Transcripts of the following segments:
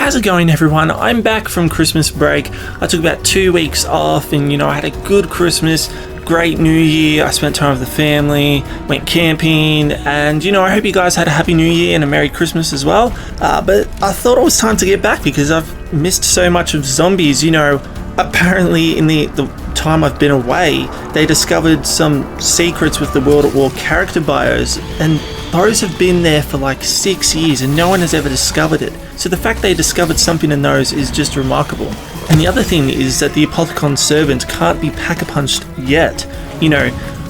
How's it going, everyone? I'm back from Christmas break. I took about 2 weeks off and, I had a good Christmas, great New Year. I spent time with the family, went camping, and, I hope you guys had a Happy New Year and a Merry Christmas as well. But I thought it was time to get back because I've missed so much of zombies. Apparently in the time I've been away, they discovered some secrets with the World at War character bios, and those have been there for like 6 years and no one has ever discovered it. So the fact they discovered something in those is just remarkable. And the other thing is that the Apothicon servant can't be pack-a-punched yet.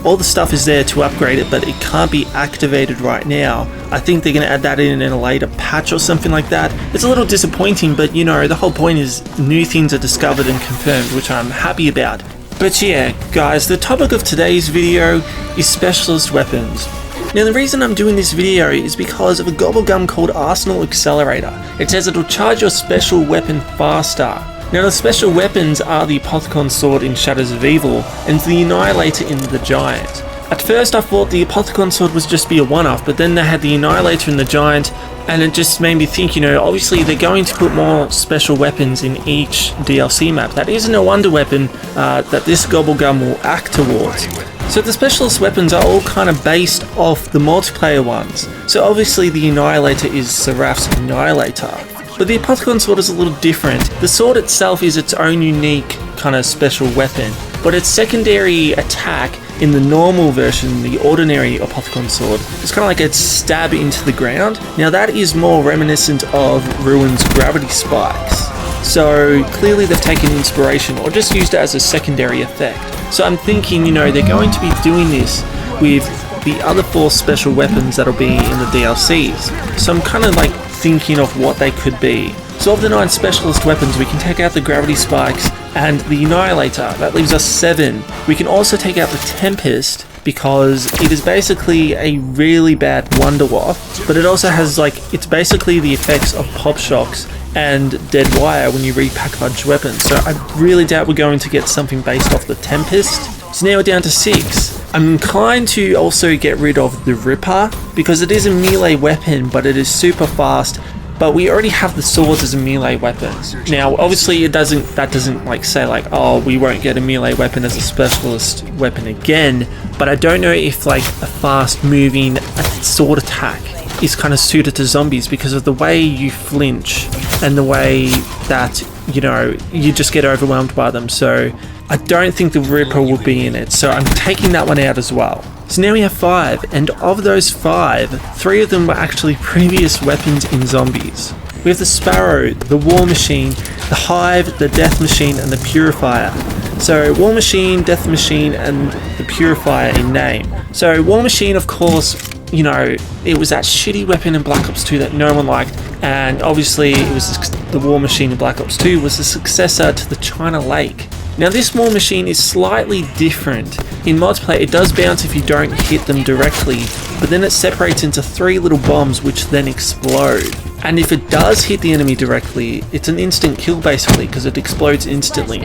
All the stuff is there to upgrade it, but it can't be activated right now. I think they're going to add that in a later patch or something like that. It's a little disappointing, but the whole point is new things are discovered and confirmed, which I'm happy about. But yeah, guys, the topic of today's video is specialist weapons. Now, the reason I'm doing this video is because of a gobblegum called Arsenal Accelerator. It says it'll charge your special weapon faster. Now, the special weapons are the Apothicon Sword in Shadows of Evil and the Annihilator in the Giant. At first I thought the Apothicon Sword was just be a one-off, but then they had the Annihilator in the Giant, and it just made me think, obviously they're going to put more special weapons in each DLC map. That isn't a wonder weapon that this gobblegum will act towards. So the specialist weapons are all kind of based off the multiplayer ones. So obviously the Annihilator is Seraph's Annihilator. But the Apothicon Sword is a little different. The sword itself is its own unique kind of special weapon, but its secondary attack in the normal version, the ordinary Apothicon Sword, is kind of like a stab into the ground. Now that is more reminiscent of Ruin's gravity spikes. So clearly they've taken inspiration or just used it as a secondary effect. So I'm thinking, they're going to be doing this with the other 4 special weapons that'll be in the DLCs. So I'm kind of like thinking of what they could be. So of the 9 specialist weapons, we can take out the gravity spikes and the Annihilator. That leaves us 7. We can also take out the Tempest because it is basically a really bad Wonder Waff, but it also has it's basically the effects of pop shocks and dead wire when you repack a bunch of weapons. So I really doubt we're going to get something based off the Tempest. So now we're down to 6. I'm inclined to also get rid of the Ripper because it is a melee weapon, but it is super fast. But we already have the swords as a melee weapons. Now, obviously, that doesn't say oh, we won't get a melee weapon as a specialist weapon again. But I don't know if a fast-moving sword attack is kind of suited to zombies because of the way you flinch and the way that you just get overwhelmed by them. So I don't think the Ripper will be in it. So I'm taking that one out as well. So now we have 5, and of those 5, 3 of them were actually previous weapons in zombies. We have the Sparrow, the War Machine, the Hive, the Death Machine, and the Purifier. So War Machine, Death Machine, and the Purifier in name. So War Machine, of course, it was that shitty weapon in Black Ops 2 that no one liked, and obviously it was the War Machine in Black Ops 2 was the successor to the China Lake. Now this War Machine is slightly different. In multiplayer it does bounce if you don't hit them directly, but then it separates into 3 little bombs which then explode. And if it does hit the enemy directly, it's an instant kill basically because it explodes instantly.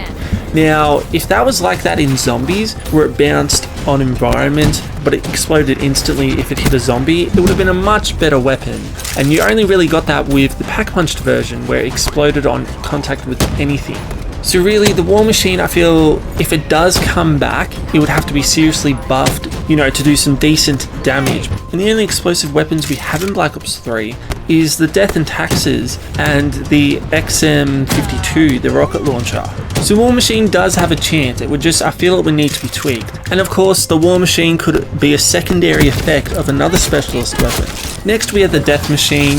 Now, if that was like that in zombies, where it bounced on environment, but it exploded instantly if it hit a zombie, it would have been a much better weapon. And you only really got that with the pack-punched version, where it exploded on contact with anything. So really, the War Machine, I feel, if it does come back, it would have to be seriously buffed, to do some decent damage. And the only explosive weapons we have in Black Ops 3 is the Death and Taxes and the XM52, the rocket launcher. So War Machine does have a chance, I feel it would need to be tweaked. And of course, the War Machine could be a secondary effect of another specialist weapon. Next we have the Death Machine.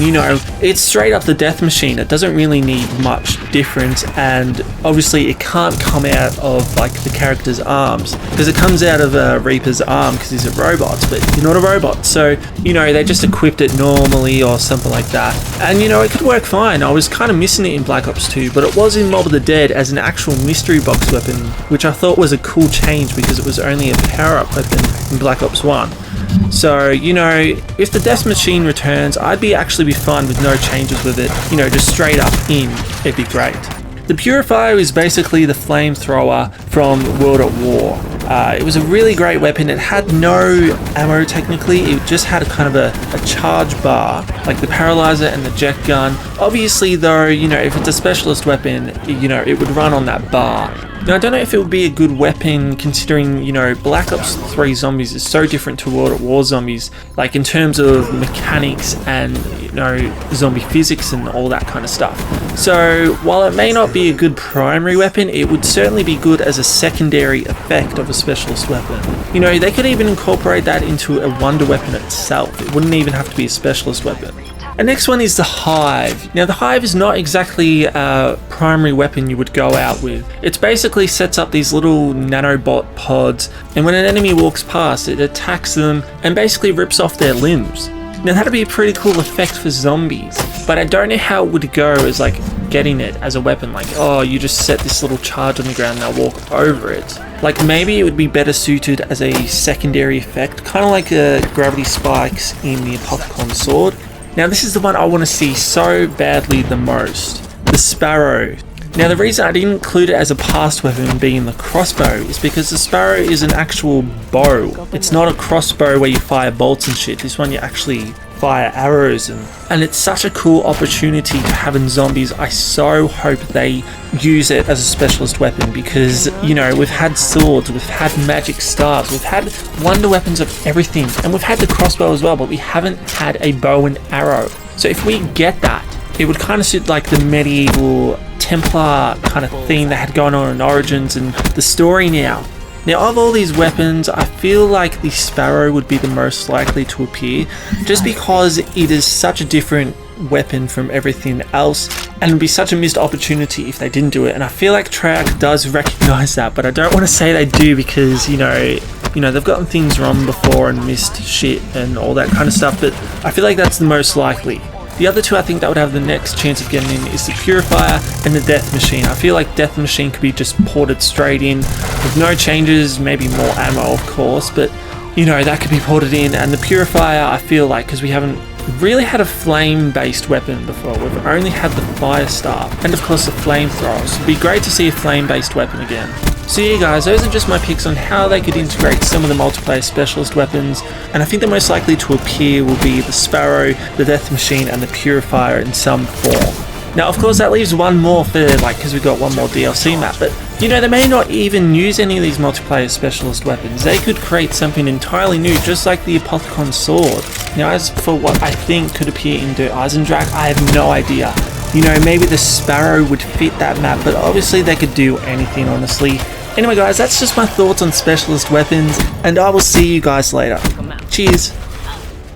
It's straight up the Death Machine. It doesn't really need much difference, and obviously it can't come out of the character's arms because it comes out of Reaper's arm because he's a robot, but you're not a robot. So, they just equipped it normally or something like that. And, it could work fine. I was kind of missing it in Black Ops 2, but it was in Mob of the Dead as an actual mystery box weapon, which I thought was a cool change because it was only a power-up weapon in Black Ops 1. So, if the Death Machine returns, I'd actually be fine with no changes with it, just straight up in, it'd be great. The Purifier is basically the flamethrower from World at War. It was a really great weapon. It had no ammo technically, it just had a kind of a charge bar, like the paralyzer and the jet gun. Obviously though, you know, if it's a specialist weapon, you know, it would run on that bar. Now, I don't know if it would be a good weapon considering, you know, Black Ops 3 Zombies is so different to World at War Zombies, like in terms of mechanics and, you know, zombie physics and all that kind of stuff. So, while it may not be a good primary weapon, it would certainly be good as a secondary effect of a specialist weapon. You know, they could even incorporate that into a wonder weapon itself. It wouldn't even have to be a specialist weapon. And next one is the Hive. Now the Hive is not exactly a primary weapon you would go out with. It basically sets up these little nanobot pods, and when an enemy walks past, it attacks them and basically rips off their limbs. Now that'd be a pretty cool effect for zombies, but I don't know how it would go as like getting it as a weapon, like, oh, you just set this little charge on the ground and they'll walk over it. Like maybe it would be better suited as a secondary effect, kind of like gravity spikes in the Apothicon sword. Now this is the one I want to see so badly the most, the Sparrow. Now the reason I didn't include it as a past weapon being the crossbow is because the Sparrow is an actual bow. It's not a crossbow where you fire bolts and shit. This one you actually fire arrows and it's such a cool opportunity to have in zombies. I so hope they use it as a specialist weapon because, you know, we've had swords, we've had magic staves, we've had wonder weapons of everything, and we've had the crossbow as well, but we haven't had a bow and arrow. So if we get that, it would kind of suit like the medieval Templar kind of theme they had going on in Origins and the story now. Now, of all these weapons, I feel like the Sparrow would be the most likely to appear, just because it is such a different weapon from everything else, and it would be such a missed opportunity if they didn't do it. And I feel like Treyarch does recognize that, but I don't want to say they do because, you know, they've gotten things wrong before and missed shit and all that kind of stuff, but I feel like that's the most likely. The other two I think that would have the next chance of getting in is the Purifier and the Death Machine. I feel like Death Machine could be just ported straight in with no changes, maybe more ammo of course, but you know, that could be ported in. And the Purifier, I feel like, because we haven't really had a flame based weapon before, we've only had the Fire Staff and of course the Flamethrower, so it'd be great to see a flame based weapon again. So yeah guys, those are just my picks on how they could integrate some of the multiplayer specialist weapons, and I think the most likely to appear will be the Sparrow, the Death Machine and the Purifier in some form. Now of course that leaves one more for, like, because we've got one more DLC map, but you know, they may not even use any of these multiplayer specialist weapons. They could create something entirely new, just like the Apothicon sword. Now as for what I think could appear in Der Eisendrache, I have no idea. You know, maybe the Sparrow would fit that map, but obviously they could do anything, honestly. Anyway guys, that's just my thoughts on specialist weapons, and I will see you guys later. Cheers!